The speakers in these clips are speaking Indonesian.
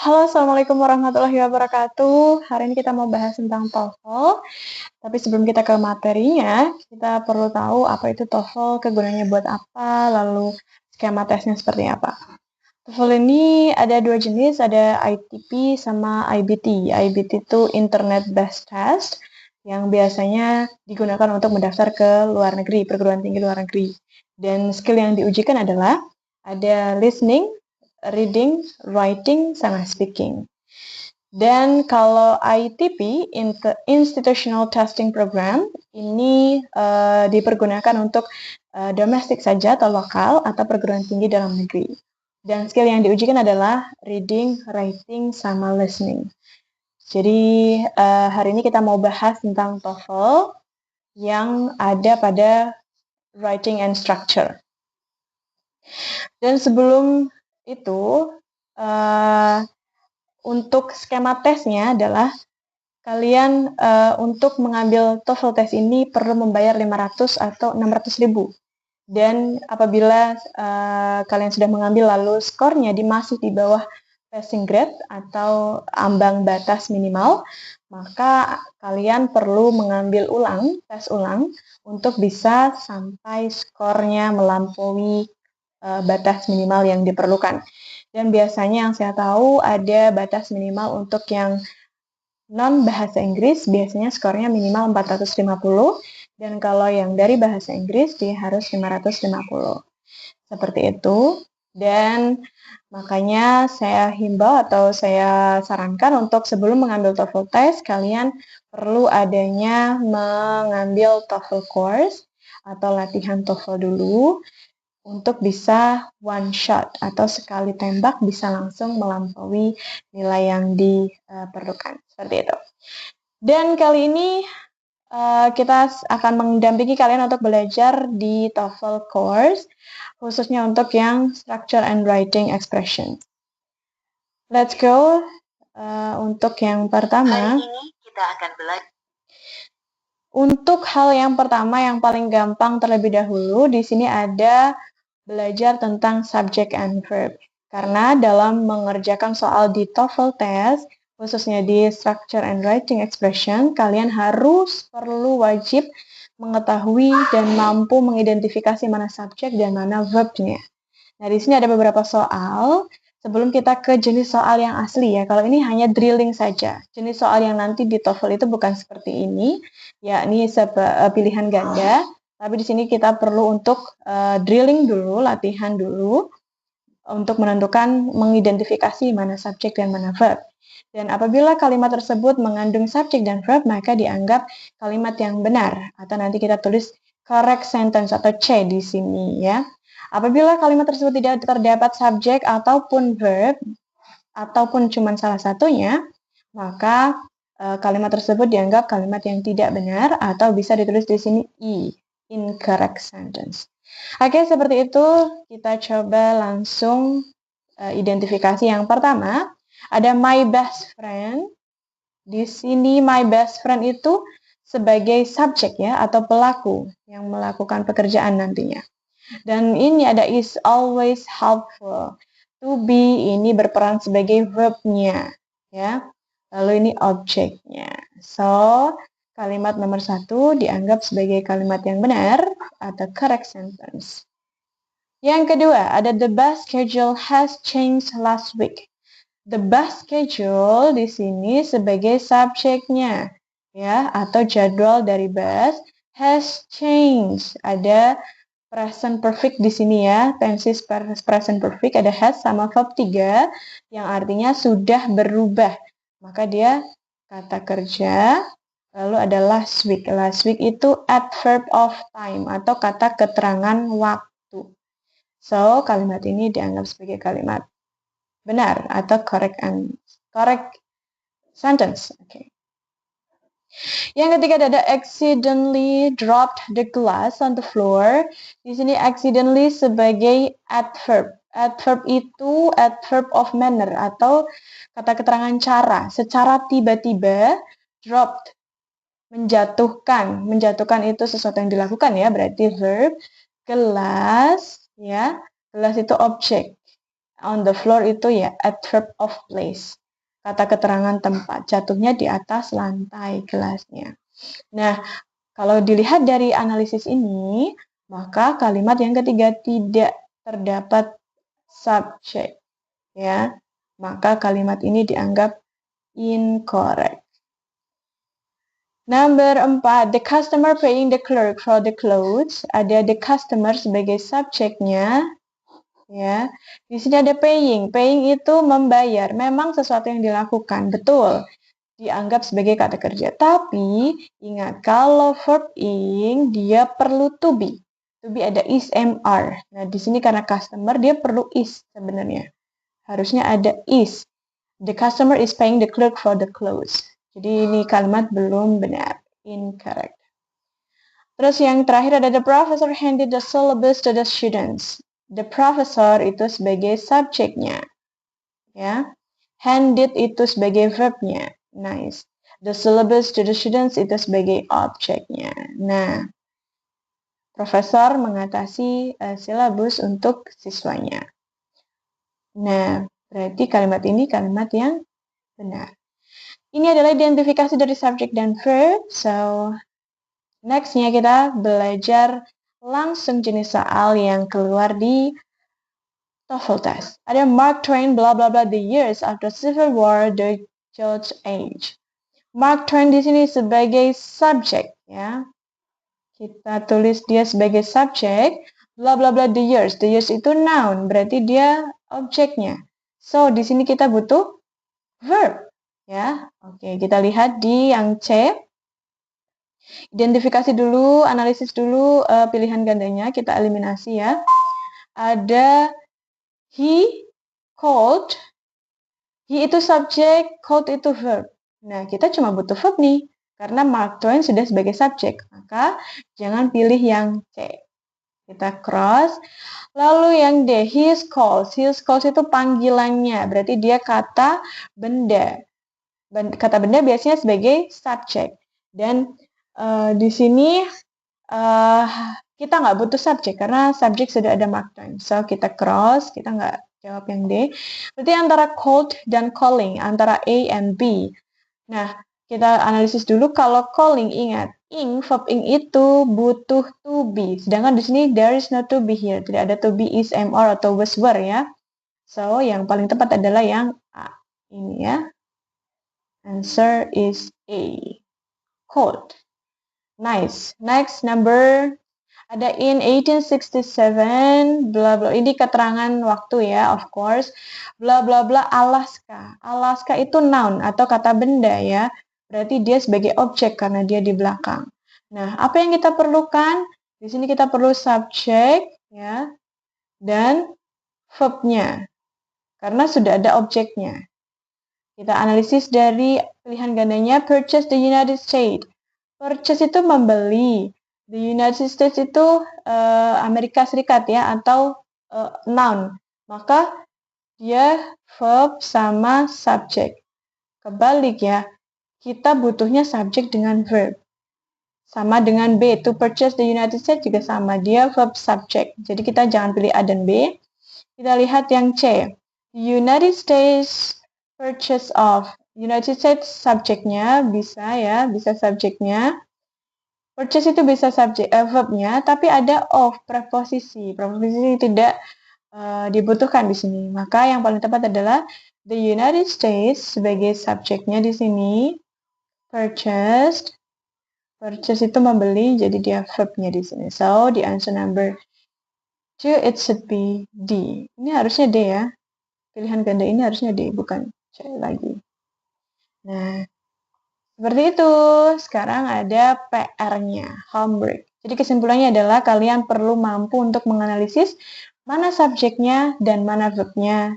Halo, Assalamualaikum warahmatullahi wabarakatuh. Hari ini kita mau bahas tentang TOEFL. Tapi sebelum kita ke materinya, kita perlu tahu apa itu TOEFL, kegunaannya buat apa, lalu skema tesnya seperti apa. TOEFL ini ada dua jenis, ada ITP sama IBT. IBT itu Internet Based Test, yang biasanya digunakan untuk mendaftar ke luar negeri, perguruan tinggi luar negeri. Dan skill yang diujikan adalah ada listening, reading, writing, sama speaking. Dan kalau ITP, Institutional Testing Program, ini dipergunakan untuk domestik saja atau lokal atau perguruan tinggi dalam negeri. Dan skill yang diujikan adalah reading, writing, sama listening. Jadi hari ini kita mau bahas tentang TOEFL yang ada pada writing and structure. Dan sebelum itu, untuk skema tesnya adalah kalian untuk mengambil TOEFL test ini perlu membayar 500 atau 600 ribu. Dan apabila kalian sudah mengambil lalu skornya masih di bawah passing grade atau ambang batas minimal, maka kalian perlu mengambil tes ulang untuk bisa sampai skornya melampaui batas minimal yang diperlukan. Dan biasanya yang saya tahu ada batas minimal untuk yang non bahasa Inggris, biasanya skornya minimal 450, dan kalau yang dari bahasa Inggris dia harus 550. Seperti itu. Dan makanya saya himbau atau saya sarankan untuk sebelum mengambil TOEFL test, kalian perlu adanya mengambil TOEFL course atau latihan TOEFL dulu untuk bisa one shot atau sekali tembak bisa langsung melampaui nilai yang diperlukan. Seperti itu. Dan kali ini kita akan mendampingi kalian untuk belajar di TOEFL course, khususnya untuk yang structure and writing expression. Let's go. Untuk yang pertama. Hari ini kita akan belajar. Untuk hal yang pertama yang paling gampang terlebih dahulu, di sini ada belajar tentang subject and verb. Karena dalam mengerjakan soal di TOEFL test, khususnya di structure and writing expression, kalian perlu wajib mengetahui dan mampu mengidentifikasi mana subjek dan mana verbnya. Nah, di sini ada beberapa soal. Sebelum kita ke jenis soal yang asli ya, kalau ini hanya drilling saja. Jenis soal yang nanti di TOEFL itu bukan seperti ini, yakni pilihan ganda. Tapi di sini kita perlu untuk drilling dulu, latihan dulu, untuk menentukan, mengidentifikasi mana subjek dan mana verb. Dan apabila kalimat tersebut mengandung subjek dan verb, maka dianggap kalimat yang benar. Atau nanti kita tulis correct sentence atau C di sini ya. Apabila kalimat tersebut tidak terdapat subjek ataupun verb, ataupun cuma salah satunya, maka kalimat tersebut dianggap kalimat yang tidak benar atau bisa ditulis di sini I, incorrect sentence. Oke, seperti itu. Kita coba langsung identifikasi. Yang pertama, ada my best friend. Di sini my best friend itu sebagai subjek ya, atau pelaku yang melakukan pekerjaan nantinya. Dan ini ada is always helpful. To be ini berperan sebagai verbnya ya. Lalu ini objeknya. So, kalimat nomor 1 dianggap sebagai kalimat yang benar atau correct sentence. Yang kedua, ada the bus schedule has changed last week. The bus schedule di sini sebagai subjeknya ya, atau jadwal dari bus has changed. Ada present perfect di sini ya, tenses present perfect, ada has sama verb 3 yang artinya sudah berubah. Maka dia kata kerja, lalu ada last week. Last week itu adverb of time atau kata keterangan waktu. So, kalimat ini dianggap sebagai kalimat benar atau correct sentence. Okay. Yang ketiga ada accidentally dropped the glass on the floor. Di sini accidentally sebagai adverb. Adverb itu adverb of manner atau kata keterangan cara. Secara tiba-tiba, dropped, menjatuhkan. Menjatuhkan itu sesuatu yang dilakukan ya, berarti verb. Gelas, ya. Gelas itu objek On the floor itu ya adverb of place. Kata keterangan tempat. Jatuhnya di atas lantai gelasnya. Nah, kalau dilihat dari analisis ini, maka kalimat yang ketiga tidak terdapat subjek. Ya, maka kalimat ini dianggap incorrect. Number 4, the customer paying the clerk for the clothes. Ada the customer sebagai subjeknya. Ya, di sini ada paying. Paying itu membayar. Memang sesuatu yang dilakukan, betul. Dianggap sebagai kata kerja. Tapi ingat kalau verb ing dia perlu to be. To be ada is, am, are. Nah, di sini karena customer dia perlu is sebenarnya. Harusnya ada is. The customer is paying the clerk for the clothes. Jadi ini kalimat belum benar. Incorrect. Terus yang terakhir ada the professor handed the syllabus to the students. The professor itu sebagai subjeknya. Ya. Handed itu sebagai verbnya. Nice. The syllabus to the students itu sebagai objeknya. Nah, profesor mengatasi silabus untuk siswanya. Nah, berarti kalimat ini kalimat yang benar. Ini adalah identifikasi dari subjek dan verb. So, next-nya kita belajar langsung jenis soal yang keluar di TOEFL test. Ada Mark Twain bla bla bla the years after Civil War, the Gilded Age. Mark Twain di sini sebagai subjek ya. Kita tulis dia sebagai subjek. Bla bla bla the years. The years itu noun, berarti dia objeknya. So, di sini kita butuh verb. Ya, oke, kita lihat di yang C. Identifikasi dulu, analisis dulu pilihan gandanya, kita eliminasi ya. Ada he, called. He itu subjek, called itu verb. Nah, kita cuma butuh verb nih, karena Mark Twain sudah sebagai subjek. Maka jangan pilih yang C. Kita cross. Lalu yang D, his calls. His calls itu panggilannya, berarti dia kata benda. Kata benda biasanya sebagai subjek. Dan di sini kita nggak butuh subjek karena subjek sudah ada Mark Twain. So kita cross, kita nggak jawab yang D. Berarti antara called dan calling, antara A and B. Nah, kita analisis dulu kalau calling, ingat, verb ing itu butuh to be. Sedangkan di sini there is no to be here. Tidak ada to be, is, am, are, atau was, were ya. So, yang paling tepat adalah yang A. Ini ya. Answer is A. Called. Nice. Next, number ada in 1867, bla bla. Ini keterangan waktu ya, of course. Bla bla bla Alaska. Alaska itu noun atau kata benda ya. Berarti dia sebagai objek karena dia di belakang. Nah, apa yang kita perlukan? Di sini kita perlu subjek ya dan verbnya. Karena sudah ada objeknya. Kita analisis dari pilihan gandanya purchase the United States. Purchase itu membeli. The United States itu Amerika Serikat ya atau noun. Maka dia verb sama subjek. Kebalik ya. Kita butuhnya subjek dengan verb. Sama dengan B, to purchase the United States juga sama. Dia verb subject. Jadi kita jangan pilih A dan B. Kita lihat yang C. United States purchase of. United States subjeknya bisa ya, bisa subjeknya. Purchase itu bisa subjek verbnya, tapi ada of preposisi. Preposisi tidak dibutuhkan di sini. Maka yang paling tepat adalah the United States sebagai subjeknya di sini. Purchased. Purchase itu membeli, jadi dia verbnya di sini. So, the answer number 2, it should be D. Ini harusnya D ya. Pilihan ganda ini harusnya D, bukan C lagi. Nah, seperti itu. Sekarang ada PR-nya, homework. Jadi kesimpulannya adalah kalian perlu mampu untuk menganalisis mana subjeknya dan mana verbnya.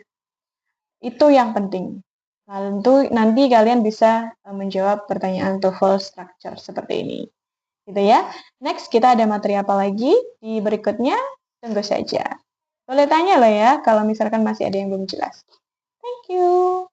Itu yang penting. Lalu nanti kalian bisa menjawab pertanyaan TOEFL structure seperti ini. Gitu ya. Next, kita ada materi apa lagi di berikutnya? Tunggu saja. Boleh tanya loh ya, kalau misalkan masih ada yang belum jelas. Thank you.